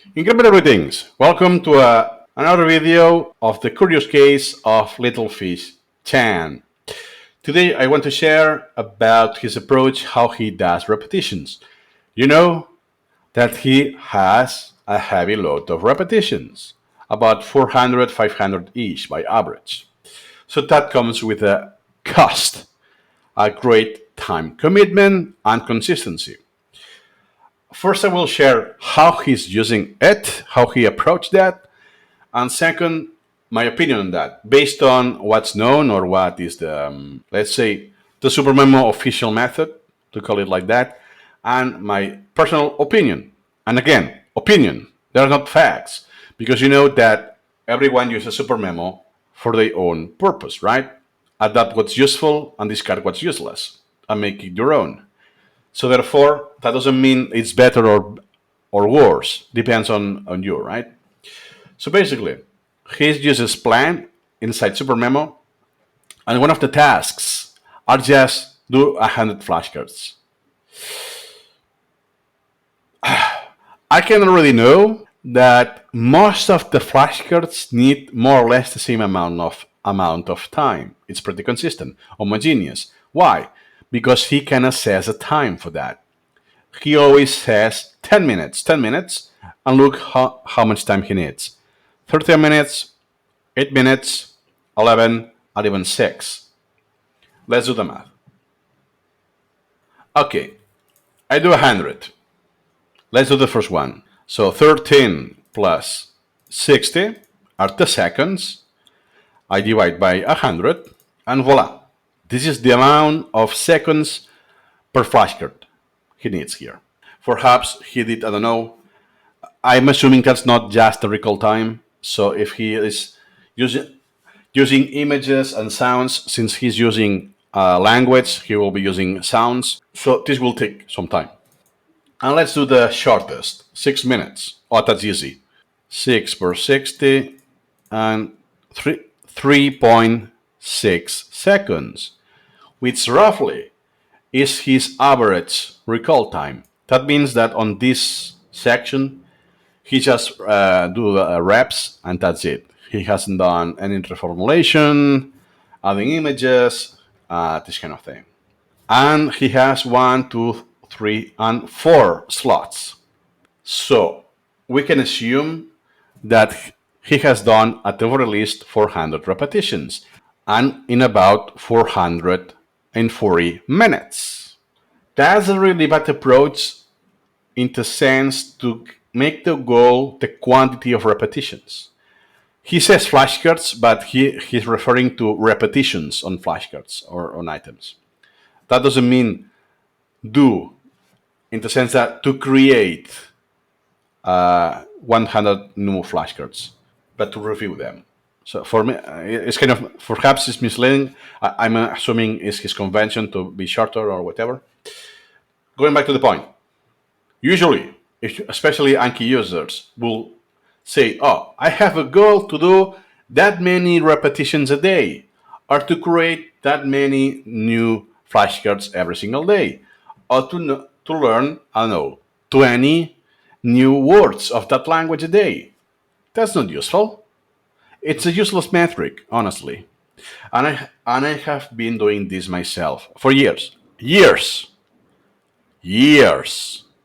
Incremental greetings. Welcome to another video of the curious case of LittleFish Chan. Today I want to share about his approach, how he does repetitions. You know that he has a heavy load of repetitions, about 400, 500 each by average. So that comes with a cost, a great time commitment and consistency. First, I will share how he's using it, how he approached that, and second, my opinion on that, based on what's known or what is the, let's say, the Supermemo official method, to call it like that, and my personal opinion. And again, opinion. They are not facts, because you know that everyone uses Supermemo for their own purpose, right? Adapt what's useful and discard what's useless, and make it your own. So therefore, that doesn't mean it's better or worse. Depends on you, right? So basically, he uses plan inside Supermemo, and one of the tasks are just do 100 flashcards. I can already know that most of the flashcards need more or less the same amount of time. It's pretty consistent, homogeneous. Why? Because he can assess a time for that. He always says 10 minutes, 10 minutes, and look how much time he needs. 30 minutes, 8 minutes, 11, and even 6. Let's do the math. Okay, I do 100. Let's do the first one. So 13 plus 60 are the seconds. I divide by 100, and voila. This is the amount of seconds per flashcard he needs here. Perhaps he did, I don't know. I'm assuming that's not just the recall time. So if he is using images and sounds, since he's using language, he will be using sounds. So this will take some time. And let's do the shortest, 6 minutes. Oh, that's easy. 6 per 60 and 3.6 seconds, which roughly is his average recall time. That means that on this section, he just do the reps and that's it. He hasn't done any reformulation, adding images, this kind of thing. And he has 1, 2, 3, and 4 slots. So we can assume that he has done at the very least 400 repetitions and in about 440 minutes. That's a really bad approach in the sense to make the goal the quantity of repetitions. He says flashcards, but he's referring to repetitions on flashcards or on items. That doesn't mean do, in the sense that to create 100 new flashcards, but to review them. So for me, it's kind of, perhaps it's misleading. I'm assuming it's his convention to be shorter or whatever. Going back to the point. Usually, especially Anki users will say, oh, I have a goal to do that many repetitions a day, or to create that many new flashcards every single day, or to learn, I don't know, 20 new words of that language a day. That's not useful. It's a useless metric, honestly. And I have been doing this myself for years.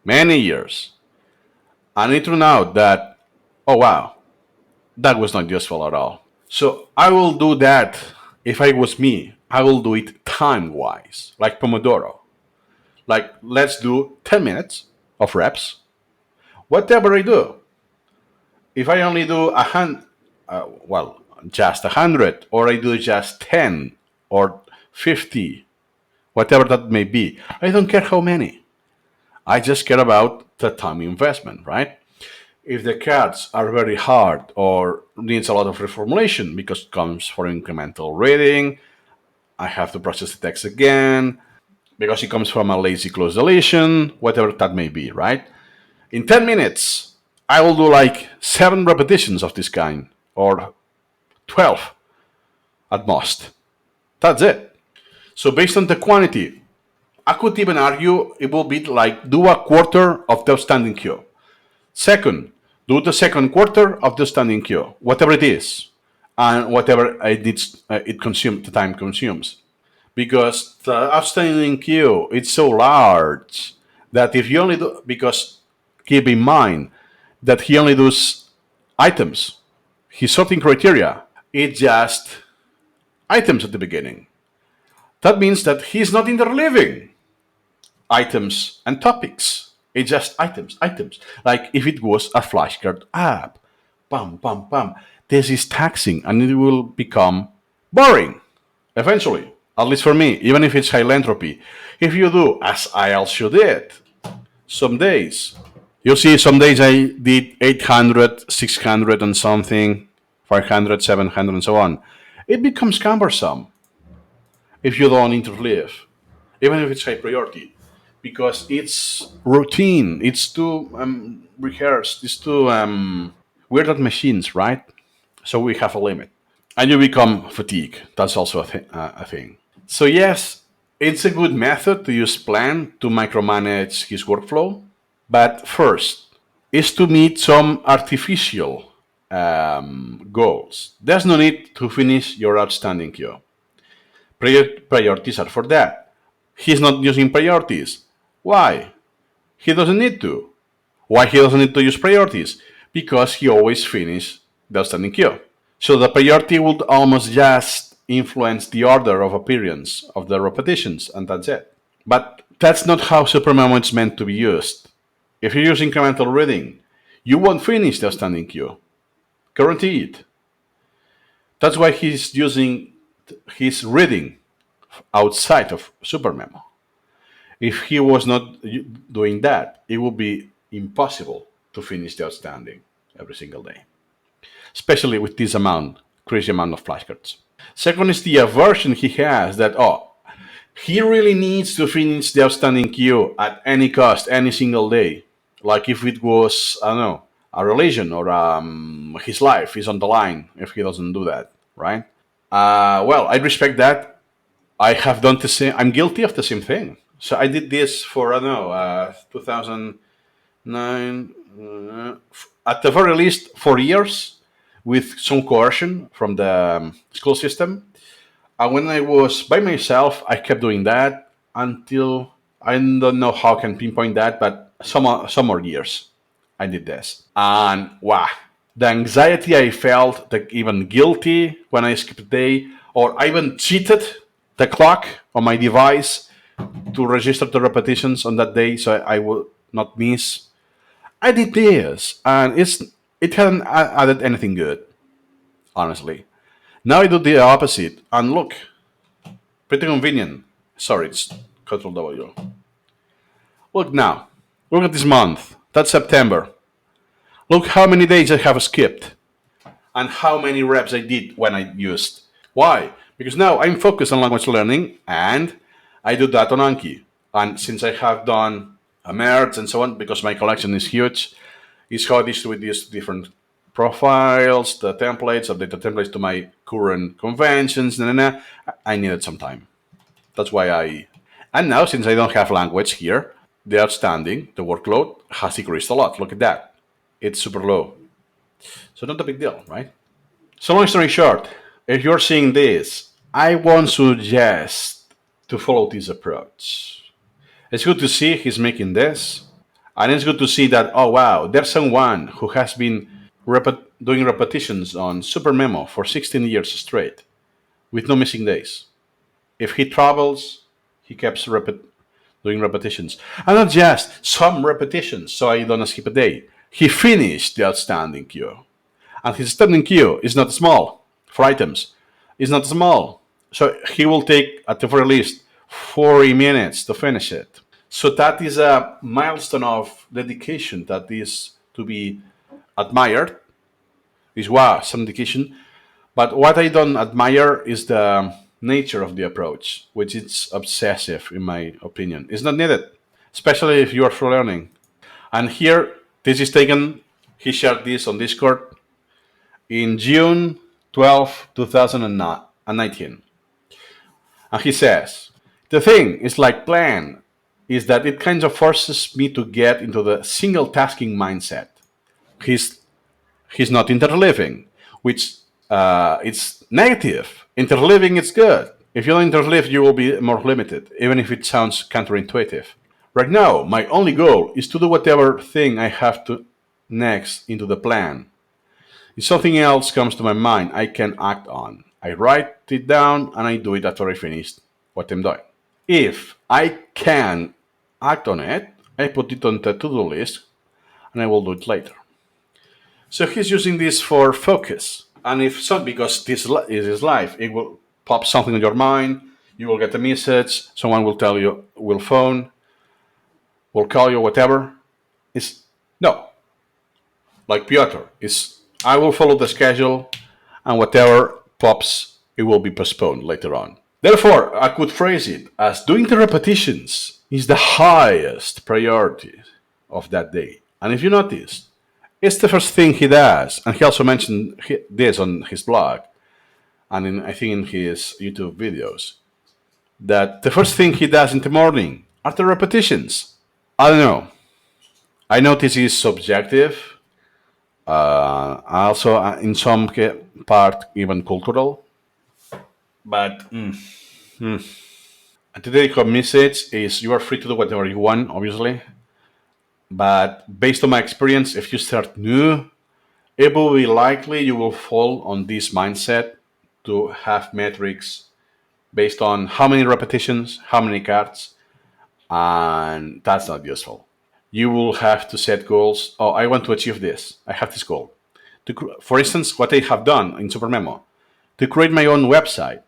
Many years. And it turned out that, oh wow, that was not useful at all. So I will do that. If I was me, I will do it time-wise, like Pomodoro. Like, let's do 10 minutes of reps. Whatever I do. If I only do just 100, or I do just 10 or 50, whatever that may be, I don't care how many. I just care about the time investment, right? If the cards are very hard or needs a lot of reformulation because it comes for incremental reading, I have to process the text again because it comes from a lazy close deletion, whatever that may be, right? In 10 minutes, I will do like 7 repetitions of this kind, or 12 at most. That's it. So based on the quantity, I could even argue it will be like do a quarter of the outstanding queue. Second, do the second quarter of the standing queue, whatever it is, and whatever it consumes, the time consumes. Because the outstanding queue is so large that if you only do, because keep in mind that he only does items, his sorting criteria, it's just items at the beginning. That means that he's not interleaving items and topics. It's just items, items. Like if it was a flashcard app, bam, bam, bam. This is taxing and it will become boring eventually. At least for me, even if it's philanthropy. If you do, as I also did, some days, you see some days I did 800, 600 and something, 500, 700 and so on. It becomes cumbersome if you don't interleave, even if it's high priority, because it's routine. It's too rehearsed. It's too we're not machines, right? So we have a limit, and you become fatigued. That's also a thing. So yes, it's a good method to use Plan to micromanage his workflow, but first is to meet some artificial goals. There's no need to finish your outstanding queue. Priorities are for that. He's not using priorities. Why? He doesn't need to. Why he doesn't need to use priorities? Because he always finishes the outstanding queue. So the priority would almost just influence the order of appearance of the repetitions, and that's it. But that's not how Supermemo is meant to be used. If you use incremental reading, you won't finish the outstanding queue. Guaranteed. That's why he's reading outside of Supermemo. If he was not doing that, it would be impossible to finish the outstanding every single day, especially with this crazy amount of flashcards. Second is the aversion he has that, he really needs to finish the outstanding queue at any cost, any single day. Like if it was, I don't know, a religion or his life is on the line if he doesn't do that, right? Well, I respect that. I have done the same. I'm guilty of the same thing. So I did this for, I don't know, 2009, at the very least 4 years with some coercion from the school system. And when I was by myself, I kept doing that until I don't know how I can pinpoint that, but some more years I did this. And wow, the anxiety I felt, even guilty when I skipped a day, or I even cheated the clock on my device to register the repetitions on that day so I would not miss. I did this, and it hadn't added anything good, honestly. Now I do the opposite, and look, pretty convenient. Sorry, it's Control W. Look now, look at this month. That's September. Look how many days I have skipped, and how many reps I did when I used. Why? Because now I'm focused on language learning, and I do that on Anki. And since I have done a merge and so on, because my collection is huge, is how I distribute these different profiles, the templates, update the templates to my current conventions, I needed some time. That's why and now since I don't have language here, the workload has decreased a lot. Look at that. It's super low. So not a big deal, right? So long story short, if you're seeing this, I won't suggest to follow this approach. It's good to see he's making this, and it's good to see that, oh wow, there's someone who has been doing repetitions on Supermemo for 16 years straight with no missing days. If he travels, he keeps doing repetitions. And not just some repetitions, so I don't skip a day. He finished the outstanding queue. And his outstanding queue is not small for items. It's not small. So he will take, at the very least, 40 minutes to finish it. So that is a milestone of dedication that is to be admired. Is wow, some dedication. But what I don't admire is the nature of the approach, which is obsessive, in my opinion. It's not needed, especially if you are for learning. And here, this is taken, he shared this on Discord in June 12, 2019. And he says, the thing is like Plan, is that it kind of forces me to get into the single tasking mindset. He's He's not interleaving, which it's negative. Interleaving is good. If you don't interleave, you will be more limited, even if it sounds counterintuitive. Right now, my only goal is to do whatever thing I have to next into the plan. If something else comes to my mind, I can act on. I write it down and I do it after I finish what I'm doing. If I can act on it, I put it on the to-do list and I will do it later. So he's using this for focus. And if so, because this is his life, it will pop something in your mind, you will get a message, someone will tell you, will phone, will call you, whatever. It's no. Like Piotr, is I will follow the schedule and whatever pops, it will be postponed later on. Therefore, I could phrase it as doing the repetitions is the highest priority of that day. And if you notice, it's the first thing he does. And he also mentioned this on his blog and I think in his YouTube videos, that the first thing he does in the morning are the repetitions. I don't know. I know this is subjective, also in some part even cultural, but today the message is you are free to do whatever you want, obviously, but based on my experience, if you start new, it will be likely you will fall on this mindset to have metrics based on how many repetitions, how many cards, and that's not useful. You will have to set goals. Oh, I want to achieve this. I have this goal. For instance, what I have done in Supermemo, to create my own website,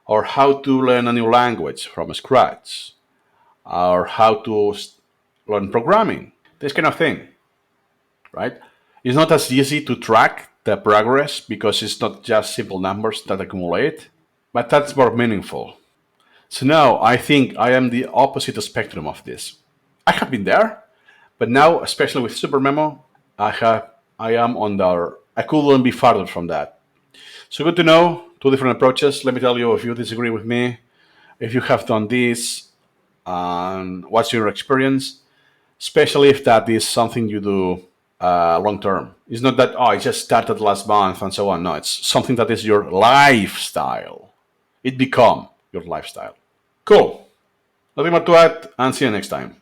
or how to learn a new language from scratch, or how to learn programming, this kind of thing, right? It's not as easy to track the progress because it's not just simple numbers that accumulate, but that's more meaningful. So now I think I am the opposite spectrum of this. I have been there, but now, especially with Supermemo, I am on the I couldn't be farther from that. So good to know. Two different approaches. Let me tell you if you disagree with me, if you have done this, and what's your experience, especially if that is something you do long term. It's not that I just started last month and so on. No, it's something that is your lifestyle. It become your lifestyle. Cool. Nothing more to add, and see you next time.